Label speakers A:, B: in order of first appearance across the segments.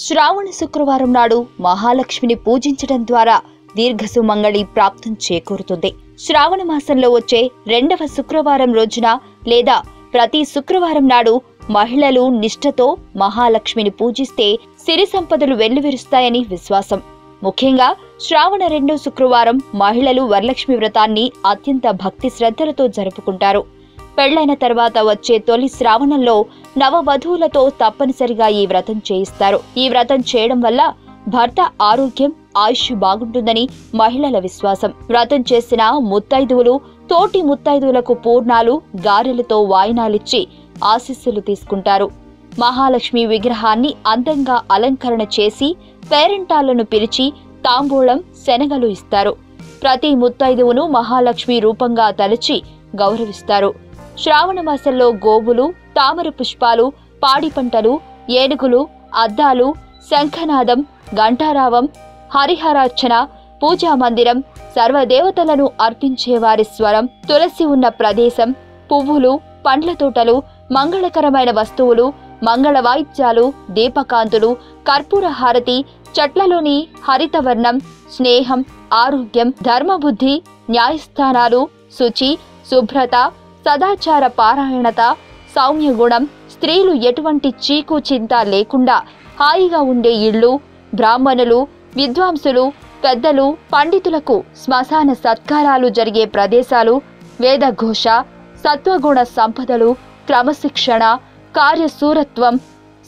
A: శ్రావణ శుక్రవారం నాడు మహాలక్ష్మిని పూజించడం ద్వారా దీర్ఘసుమంగళి ప్రాప్తం చేకూరుతుంది. శ్రావణ మాసంలో వచ్చే రెండవ శుక్రవారం రోజున లేదా ప్రతి శుక్రవారం నాడు మహిళలు నిష్ఠతో మహాలక్ష్మిని పూజిస్తే సిరి సంపదలు వెల్లువిరుస్తాయని విశ్వాసం. ముఖ్యంగా శ్రావణ రెండో శుక్రవారం మహిళలు వరలక్ష్మి వ్రతాన్ని అత్యంత భక్తి శ్రద్ధలతో జరుపుకుంటారు. పెళ్లైన తర్వాత వచ్చే తొలి శ్రావణంలో నవవధువులతో తప్పనిసరిగా ఈ వ్రతం చేయిస్తారు. ఈ వ్రతం చేయడం వల్ల భర్త ఆరోగ్యం, ఆయుష్ బాగుంటుందని మహిళల విశ్వాసం. వ్రతం చేసిన ముత్తైదువులు తోటి ముత్తైదువులకు పూర్ణాలు, గారెలతో వాయినాలిచ్చి ఆశీస్సులు తీసుకుంటారు. మహాలక్ష్మి విగ్రహాన్ని అందంగా అలంకరణ చేసి పేరెంటాళ్లను పిలిచి తాంబూలం, శనగలు ఇస్తారు. ప్రతి ముత్తైదువును మహాలక్ష్మి రూపంగా తలచి గౌరవిస్తారు. శ్రావణ మాసంలో గోవులు, తామర పుష్పాలు, పాడి పంటలు, ఏనుగులు, అద్దాలు, శంఖనాదం, ఘంటారావం, హరిహరార్చన, పూజా మందిరం, సర్వదేవతలను అర్పించే వారి స్వరం, తులసి ఉన్న ప్రదేశం, పువ్వులు, పండ్ల తోటలు, మంగళకరమైన వస్తువులు, మంగళ వాయిద్యాలు, దీపకాంతులు, కర్పూర హారతి, చెట్లలోని హరితవర్ణం, స్నేహం, ఆరోగ్యం, ధర్మబుద్ధి, న్యాయస్థానాలు, శుచి, శుభ్రత, సదాచార పారాయణత, సౌమ్య గుణం, స్త్రీలు ఎటువంటి చీకు చింత లేకుండా హాయిగా ఉండే ఇళ్ళు, బ్రాహ్మణులు, విద్వాంసులు, పెద్దలు, పండితులకు శ్మశాన సత్కారాలు జరిగే ప్రదేశాలు, వేదఘోష, సత్వగుణ సంపదలు, క్రమశిక్షణ, కార్యశూరత్వం,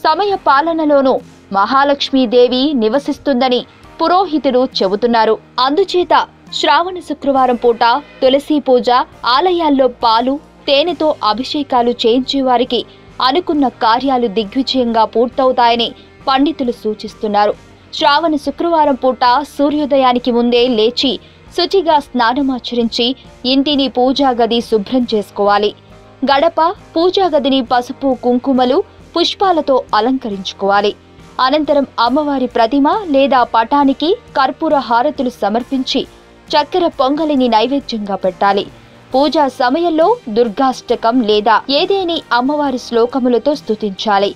A: సమయ పాలనలోనూ మహాలక్ష్మీదేవి నివసిస్తుందని పురోహితులు చెబుతున్నారు. అందుచేత శ్రావణ శుక్రవారం పూట తులసి పూజ, ఆలయాల్లో పాలు, తేనెతో అభిషేకాలు చేయించేవారికి అనుకున్న కార్యాలు దిగ్విజయంగా పూర్తవుతాయని పండితులు సూచిస్తున్నారు. శ్రావణ శుక్రవారం పూట సూర్యోదయానికి ముందే లేచి శుచిగా స్నానమాచరించి ఇంటిని పూజా గది శుభ్రం చేసుకోవాలి. గడప, పూజా గదిని పసుపు, కుంకుమలు, పుష్పాలతో అలంకరించుకోవాలి. అనంతరం అమ్మవారి ప్రతిమ లేదా పటానికి కర్పూర హారతులు సమర్పించి చక్కెర పొంగలిని నైవేద్యంగా పెట్టాలి. పూజా సమయంలో దుర్గాష్టకం లేదా ఏదేని అమ్మవారి శ్లోకములతో స్తుతించాలి.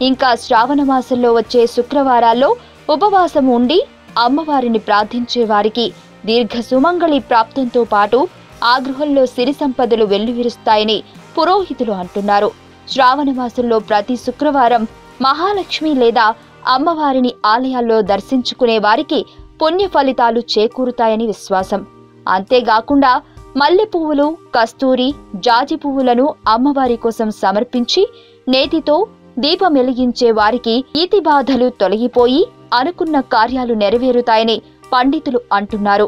A: ఇంకా శ్రావణ మాసంలో వచ్చే శుక్రవారాల్లో ఉపవాసం ఉండి అమ్మవారిని ప్రార్థించే వారికి దీర్ఘ సుమంగళి ప్రాప్తంతో పాటు ఆ గృహంలో సిరి సంపదలు వెల్లువిరుస్తాయని పురోహితులు అంటున్నారు. శ్రావణ మాసంలో ప్రతి శుక్రవారం మహాలక్ష్మి లేదా అమ్మవారిని ఆలయాల్లో దర్శించుకునే వారికి పుణ్య ఫలితాలు చేకూరుతాయని విశ్వాసం. అంతేగాకుండా మల్లె పువ్వులు, కస్తూరి, జాజి పువ్వులను అమ్మవారి కోసం సమర్పించి నేతితో దీపం వెలిగించే వారికి ఈతి బాధలు తొలగిపోయి అనుకున్న కార్యాలు నెరవేరుతాయని పండితులు అంటున్నారు.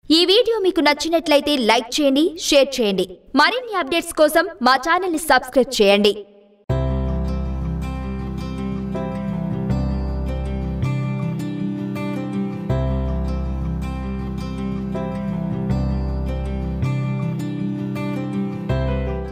A: ఈ వీడియో మీకు నచ్చినట్లయితే లైక్ చేయండి, షేర్ చేయండి. మరిన్ని అప్డేట్స్ కోసం మా ఛానల్ ని సబ్స్క్రైబ్ చేయండి.